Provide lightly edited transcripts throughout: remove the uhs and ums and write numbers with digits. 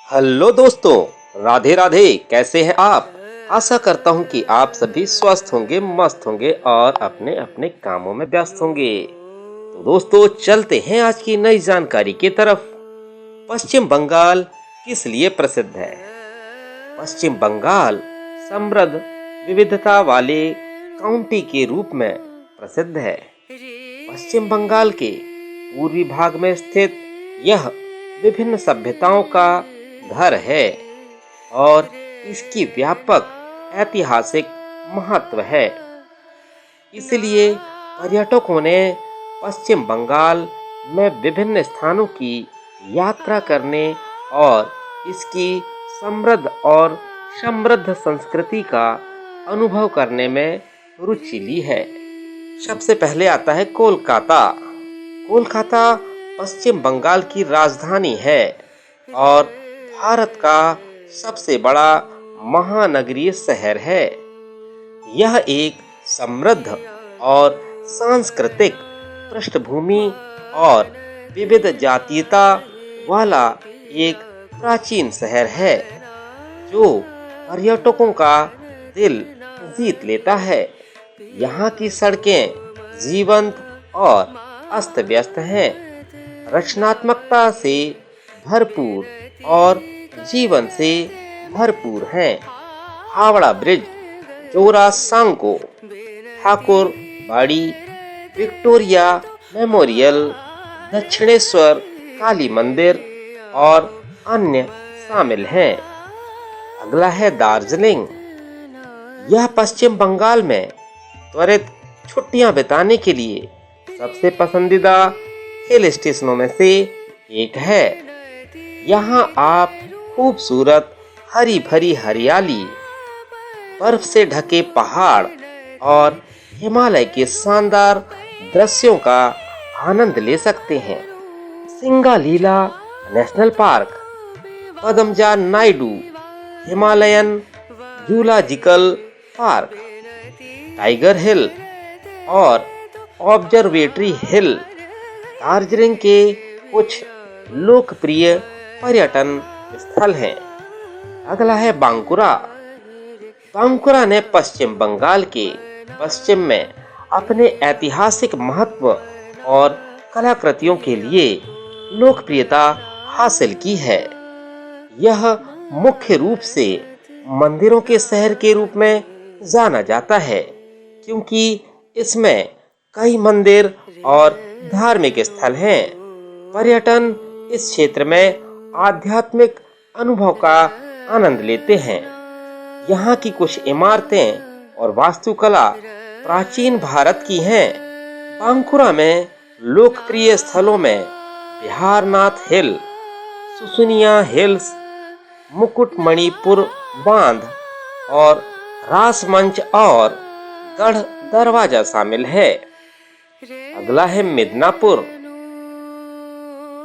Hello दोस्तों, राधे राधे। कैसे हैं आप? आशा करता हूं कि आप सभी स्वस्थ होंगे, मस्त होंगे और अपने अपने कामों में व्यस्त होंगे। तो दोस्तों, चलते हैं आज की नई जानकारी की तरफ। पश्चिम बंगाल किस लिए प्रसिद्ध है? पश्चिम बंगाल समृद्ध विविधता वाले काउंटी के रूप में प्रसिद्ध है। पश्चिम बंगाल के पूर्वी भाग में स्थित यह विभिन्न सभ्यताओं का घर है और इसकी व्यापक ऐतिहासिक महत्व है। इसलिए पर्यटकों ने पश्चिम बंगाल में विभिन्न स्थानों की यात्रा करने और इसकी समृद्ध और समृद्ध संस्कृति का अनुभव करने में रुचि ली है। सबसे पहले आता है कोलकाता। कोलकाता पश्चिम बंगाल की राजधानी है और भारत का सबसे बड़ा महानगरीय शहर है। यह एक समृद्ध और सांस्कृतिक पृष्ठभूमि और विविध जातीयता वाला एक प्राचीन शहर है जो पर्यटकों का दिल जीत लेता है। यहाँ की सड़कें जीवंत और अस्त व्यस्त हैं, रचनात्मकता से भरपूर और जीवन से भरपूर हैं। हावड़ा ब्रिज, जोरासांको, ठाकुर बाड़ी, विक्टोरिया मेमोरियल, दक्षिणेश्वर काली मंदिर और अन्य शामिल हैं। अगला है दार्जिलिंग। यह पश्चिम बंगाल में त्वरित छुट्टियां बिताने के लिए सबसे पसंदीदा हिल स्टेशनों में से एक है। यहाँ आप खूबसूरत हरी भरी हरियाली, बर्फ से ढके पहाड़ और हिमालय के शानदार दृश्यों का आनंद ले सकते हैं। Singalila national park, Padmaja Naidu Himalayan zoological park, Tiger Hill और ऑब्जर्वेटरी हिल दार्जिलिंग के कुछ लोकप्रिय पर्यटन स्थल हैं। अगला है बांकुरा। बांकुरा ने पश्चिम बंगाल के पश्चिम में अपने ऐतिहासिक महत्व और कलाकृतियों के लिए लोकप्रियता हासिल की है। यह मुख्य रूप से मंदिरों के शहर के रूप में जाना जाता है क्योंकि इसमें कई मंदिर और धार्मिक स्थल हैं। पर्यटन इस क्षेत्र में आध्यात्मिक अनुभव का आनंद लेते हैं। यहाँ की कुछ इमारतें और वास्तुकला प्राचीन भारत की हैं। बांकुरा में लोकप्रिय स्थलों में बिहारनाथ हिल, सुसुनिया हिल्स, मुकुटमणिपुर बांध और रासमंच और गढ़ दरवाजा शामिल है। अगला है मिदनापुर।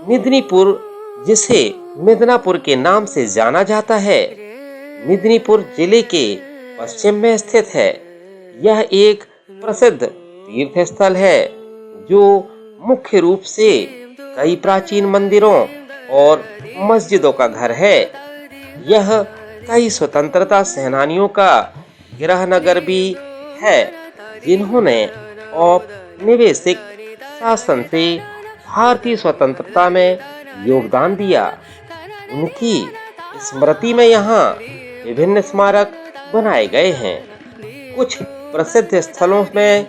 मिदनीपुर, जिसे मिदनापुर के नाम से जाना जाता है, मिदनीपुर जिले के पश्चिम में स्थित है। यह एक प्रसिद्ध तीर्थ स्थल है जो मुख्य रूप से कई प्राचीन मंदिरों और मस्जिदों का घर है। यह कई स्वतंत्रता सेनानियों का गृहनगर भी है जिन्होंने औपनिवेशिक शासन से भारतीय स्वतंत्रता में योगदान दिया। उनकी स्मृति में यहाँ विभिन्न स्मारक बनाए गए हैं। कुछ प्रसिद्ध स्थलों में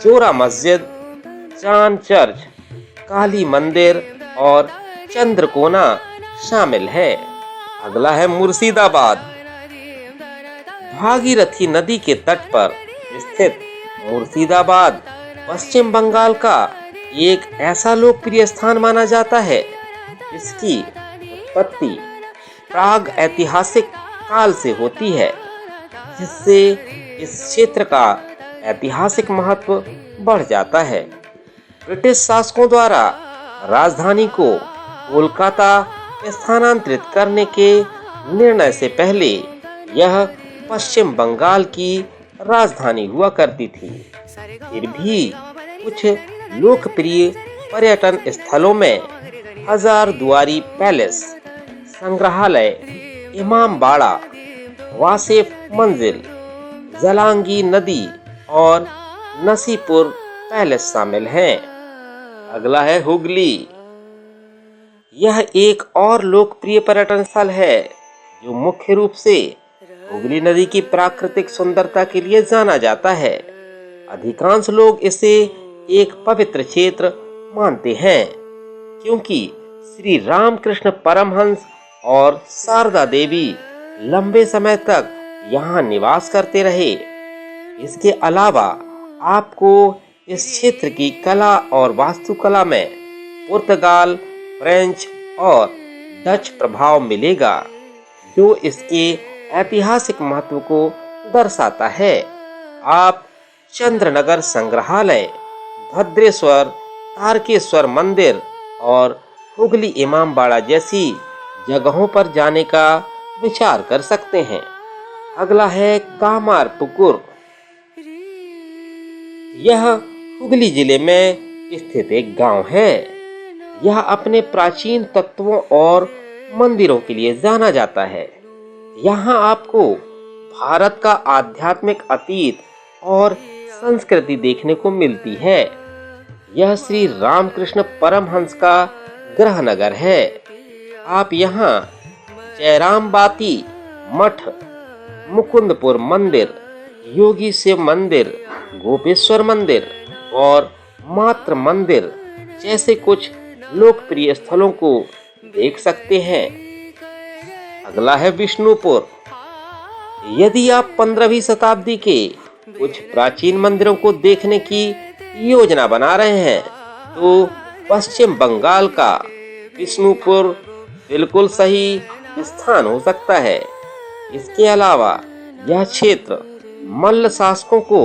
जोरा मस्जिद, चांद चर्च, काली मंदिर और चंद्रकोना शामिल है। अगला है मुर्शिदाबाद। भागीरथी नदी के तट पर स्थित मुर्शिदाबाद पश्चिम बंगाल का एक ऐसा लोकप्रिय स्थान माना जाता है जिसकी उत्पत्ति प्राग ऐतिहासिक काल से होती है, जिससे इस क्षेत्र का ऐतिहासिक महत्व बढ़ जाता है। ब्रिटिश शासकों द्वारा राजधानी को कोलकाता स्थानांतरित करने के निर्णय से पहले यह पश्चिम बंगाल की राजधानी हुआ करती थी। फिर भी कुछ लोकप्रिय पर्यटन स्थलों में हजारदुआरी पैलेस, संग्रहालय, इमामबाड़ा, वासिफ मंजिल, जलांगी नदी और नसीपुर पैलेस शामिल हैं। अगला है हुगली। यह एक और लोकप्रिय पर्यटन स्थल है जो मुख्य रूप से हुगली नदी की प्राकृतिक सुंदरता के लिए जाना जाता है। अधिकांश लोग इसे एक पवित्र क्षेत्र मानते हैं क्योंकि श्री रामकृष्ण परमहंस और शारदा देवी लंबे समय तक यहाँ निवास करते रहे। इसके अलावा आपको इस क्षेत्र की कला और वास्तुकला में पुर्तगाल, फ्रेंच और डच प्रभाव मिलेगा जो इसके ऐतिहासिक महत्व को दर्शाता है। आप चंद्रनगर संग्रहालय, भद्रेश्वर, तारकेश्वर मंदिर और हुगली इमामबाड़ा जैसी जगहों पर जाने का विचार कर सकते हैं। अगला है कामारपुकुर। यह हुगली जिले में स्थित एक गांव है। यह अपने प्राचीन तत्वों और मंदिरों के लिए जाना जाता है। यहाँ आपको भारत का आध्यात्मिक अतीत और संस्कृति देखने को मिलती है। यह श्री रामकृष्ण परमहंस का गृह नगर है। आप यहाँ जयराम बाती मठ, मुकुंदपुर मंदिर, योगी शिव मंदिर, गोपेश्वर मंदिर और मात्र मंदिर जैसे कुछ लोकप्रिय स्थलों को देख सकते हैं। अगला है विष्णुपुर। यदि आप 15वीं शताब्दी के कुछ प्राचीन मंदिरों को देखने की योजना बना रहे हैं तो पश्चिम बंगाल का विष्णुपुर बिल्कुल सही स्थान हो सकता है। इसके अलावा यह क्षेत्र मल्ल शासकों को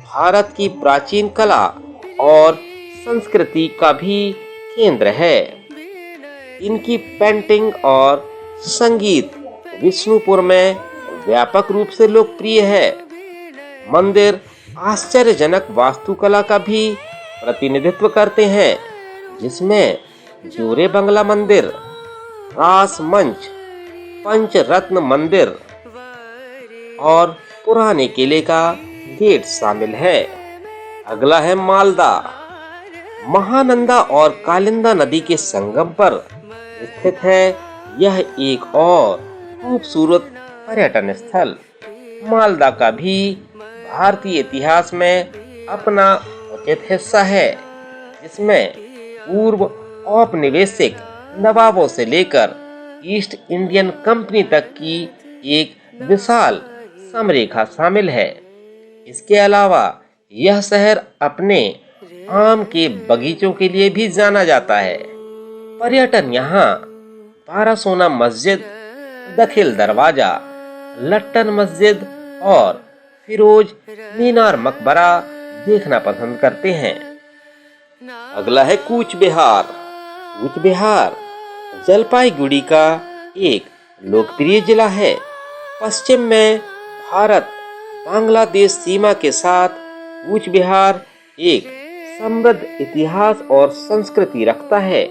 भारत की प्राचीन कला और संस्कृति का भी केंद्र है। इनकी पेंटिंग और संगीत विष्णुपुर में व्यापक रूप से लोकप्रिय है। मंदिर आश्चर्यजनक वास्तुकला का भी प्रतिनिधित्व करते हैं, जिसमें जोरे बंगला मंदिर, रास मंच, पंचरत्न मंदिर और पुराने किले का गेट शामिल है। अगला है मालदा। महानंदा और कालिंदा नदी के संगम पर स्थित है यह एक और खूबसूरत पर्यटन स्थल। मालदा का भी भारतीय इतिहास में अपना उचित हिस्सा है, जिसमें पूर्व औपनिवेशिक नवाबों से लेकर ईस्ट इंडियन कंपनी तक की एक विशाल समरेखा शामिल है। इसके अलावा यह शहर अपने आम के बगीचों के लिए भी जाना जाता है। पर्यटन यहाँ पारासोना मस्जिद, दखिल दरवाजा, लट्टन मस्जिद और फिरोज मीनार मकबरा देखना पसंद करते हैं। अगला है कूच बिहार। कूच बिहार जलपाईगुड़ी का एक लोकप्रिय जिला है। पश्चिम में भारत बांग्लादेश सीमा के साथ कूच बिहार एक समृद्ध इतिहास और संस्कृति रखता है।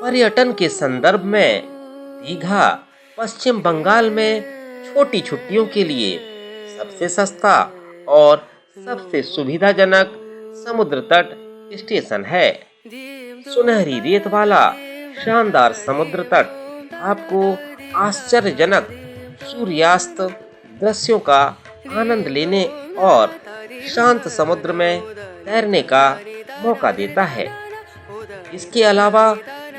पर्यटन के संदर्भ में दीघा पश्चिम बंगाल में छोटी छुट्टियों के लिए सबसे सस्ता और सबसे सुविधाजनक समुद्र तट स्टेशन है। सुनहरी रेत वाला शानदार समुद्र तट आपको आश्चर्यजनक सूर्यास्त दृश्यों का आनंद लेने और शांत समुद्र में तैरने का मौका देता है। इसके अलावा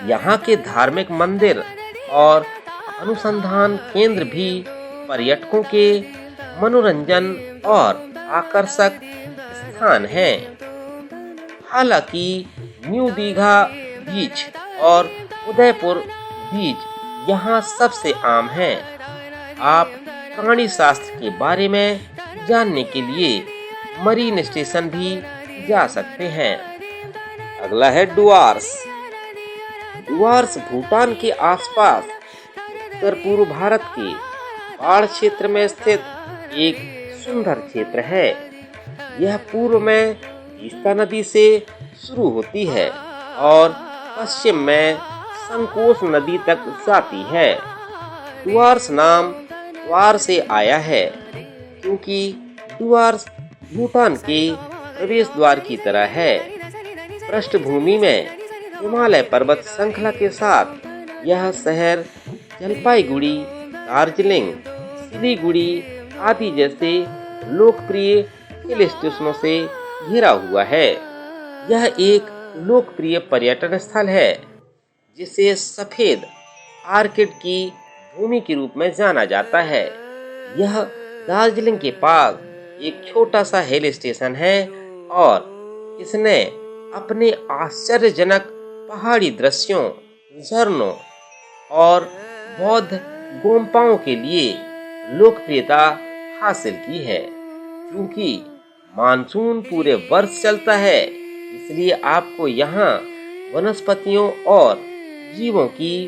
यहाँ के धार्मिक मंदिर और अनुसंधान केंद्र भी पर्यटकों के मनोरंजन और आकर्षक स्थान हैं। हालांकि न्यू दीघा बीच और उदयपुर बीच यहाँ सबसे आम हैं। आप प्राणी शास्त्र के बारे में जानने के लिए मरीन स्टेशन भी जा सकते हैं। अगला है डुआर्स। डुआर्स भूटान के आसपास उत्तर पूर्व भारत के पहाड़ क्षेत्र में स्थित एक सुंदर क्षेत्र है। यह पूर्व में तीस्ता नदी से शुरू होती है और पश्चिम में संकोश नदी तक जाती है। डुआर्स नाम द्वार से आया है क्योंकि डुआर्स भूटान के प्रवेश द्वार की तरह है। पृष्ठभूमि में हिमालय पर्वत श्रृंखला के साथ यह शहर जलपाईगुड़ी, दार्जिलिंग, सिलीगुड़ी आदि जैसे लोकप्रिय हिल स्टेशनों से घिरा हुआ है। यह एक लोकप्रिय पर्यटन स्थल है जिसे सफेद आर्किड की भूमि के रूप में जाना जाता है। यह दार्जिलिंग के पास एक छोटा सा हिल स्टेशन है और इसने अपने आश्चर्यजनक पहाड़ी दृश्यों, झरनों और बौद्ध गोम्पाओं के लिए लोकप्रियता हासिल की है। क्योंकि मानसून पूरे वर्ष चलता है, इसलिए आपको यहाँ वनस्पतियों और जीवों की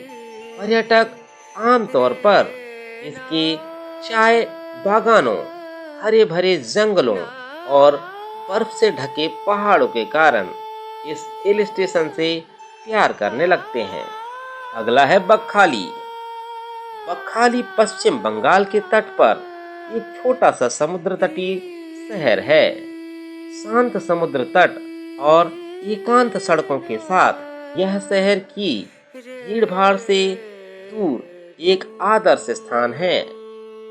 पर्यटक आमतौर पर इसके चाय बागानों, हरे भरे जंगलों और बर्फ से ढके पहाड़ों के कारण इस हिल स्टेशन से प्यार करने लगते हैं। अगला है बकखाली। बकखाली पश्चिम बंगाल के तट पर एक छोटा सा समुद्र तटीय शहर है। शांत समुद्र तट और एकांत सड़कों के साथ यह शहर की भीड़-भाड़ से दूर एक आदर्श स्थान है।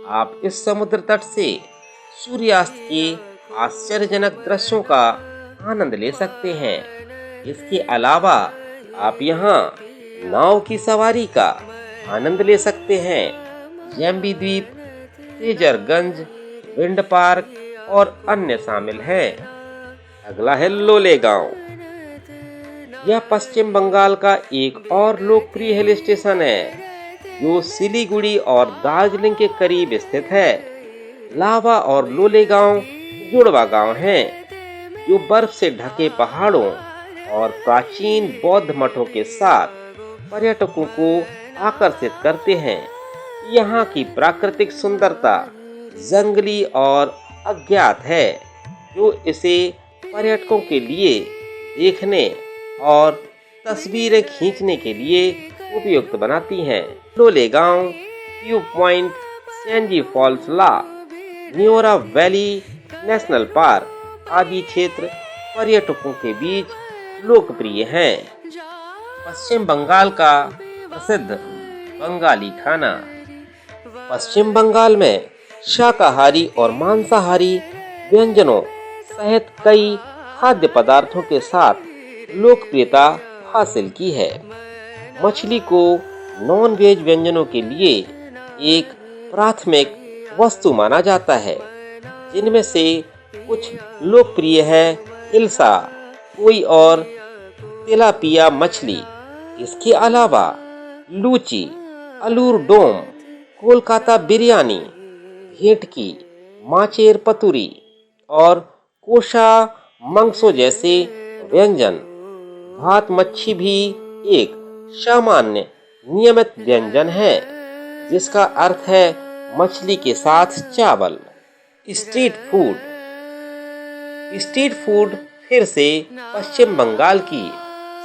आप इस समुद्र तट से सूर्यास्त के आश्चर्यजनक दृश्यों का आनंद ले सकते हैं। इसके अलावा आप यहाँ नाव की सवारी का आनंद ले सकते हैं। जैम्बी द्वीप, तेजरगंज, विंड पार्क और अन्य शामिल हैं। अगला है लोलेगांव। यह पश्चिम बंगाल का एक और लोकप्रिय हिल स्टेशन है जो सिलीगुड़ी और दार्जिलिंग के करीब स्थित है। लावा और लोलेगांव जुड़वा गांव हैं जो बर्फ से ढके पहाड़ों और प्राचीन बौद्ध मठों के साथ पर्यटकों को आकर्षित करते हैं। यहाँ की प्राकृतिक सुंदरता जंगली और अज्ञात है जो इसे पर्यटकों के लिए देखने और तस्वीरें खींचने के लिए उपयुक्त बनाती हैं। लोलेगांव, व्यू पॉइंट, सेंजी फॉल्स ला, न्योरा वैली नेशनल पार्क आदि क्षेत्र पर्यटकों के बीच लोकप्रिय हैं। पश्चिम बंगाल का प्रसिद्ध बंगाली खाना। पश्चिम बंगाल में शाकाहारी और मांसाहारी व्यंजनों सहित कई खाद्य पदार्थों के साथ लोकप्रियता हासिल की है। मछली को नॉन वेज व्यंजनों के लिए एक प्राथमिक वस्तु माना जाता है, जिनमें से कुछ लोकप्रिय है इल्सा, कोई और तिलापिया मछली। इसके अलावा लूची, अलूर डोम, कोलकाता बिरयानी, भेटकी, माचेर पतुरी और कोशा मंगसो जैसे व्यंजन। भात मच्छी भी एक सामान्य नियमित व्यंजन है जिसका अर्थ है मछली के साथ चावल। Street food. स्ट्रीट फूड फिर से पश्चिम बंगाल की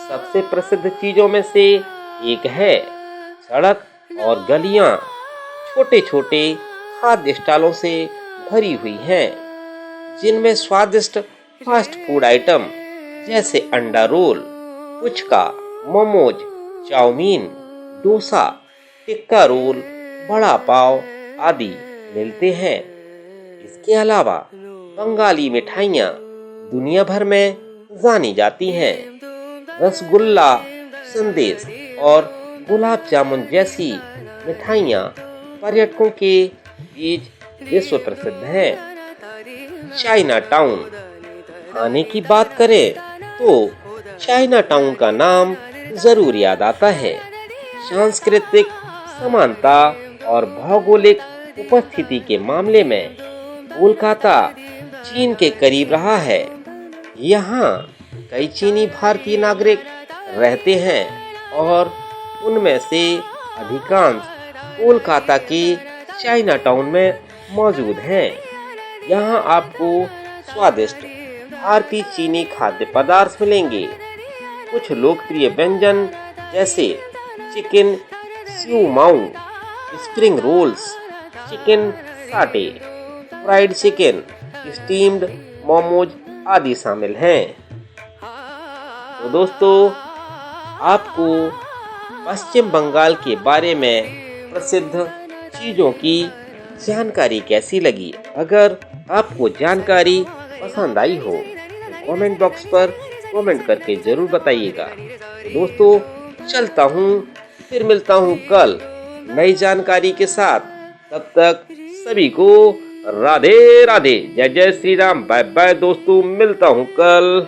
सबसे प्रसिद्ध चीजों में से एक है। सड़क और गलियां छोटे छोटे खाद्य स्टॉलों से भरी हुई हैं, जिनमें स्वादिष्ट फास्ट फूड आइटम जैसे अंडा रोल, पुचका, मोमोज, चाउमीन, डोसा, टिक्का रोल, बड़ा पाव आदि मिलते हैं। इसके अलावा बंगाली मिठाइयाँ दुनिया भर में जानी जाती हैं। रसगुल्ला, संदेश और गुलाब जामुन जैसी मिठाइयाँ पर्यटकों के बीच विश्व प्रसिद्ध हैं। China town. खाने की बात करें तो चाइना टाउन का नाम जरूर याद आता है। सांस्कृतिक समानता और भौगोलिक उपस्थिति के मामले में कोलकाता चीन के करीब रहा है। यहाँ कई चीनी भारतीय नागरिक रहते हैं और उनमें से अधिकांश कोलकाता के चाइना टाउन में मौजूद हैं। यहाँ आपको स्वादिष्ट भारतीय चीनी खाद्य पदार्थ मिलेंगे। कुछ लोकप्रिय व्यंजन जैसे चिकन सिउ माऊ, स्प्रिंग रोल्स, चिकन साटे, फ्राइड चिकन, स्टीम्ड मोमोज आदि शामिल हैं। तो दोस्तों, आपको पश्चिम बंगाल के बारे में प्रसिद्ध चीज़ों की जानकारी कैसी लगी? अगर आपको जानकारी पसंद आई हो तो कमेंट बॉक्स पर कमेंट करके जरूर बताइएगा। तो दोस्तों, चलता हूँ, फिर मिलता हूँ कल नई जानकारी के साथ। तब तक सभी को राधे राधे, जय जय श्री राम, बाय बाय दोस्तों, मिलता हूँ कल।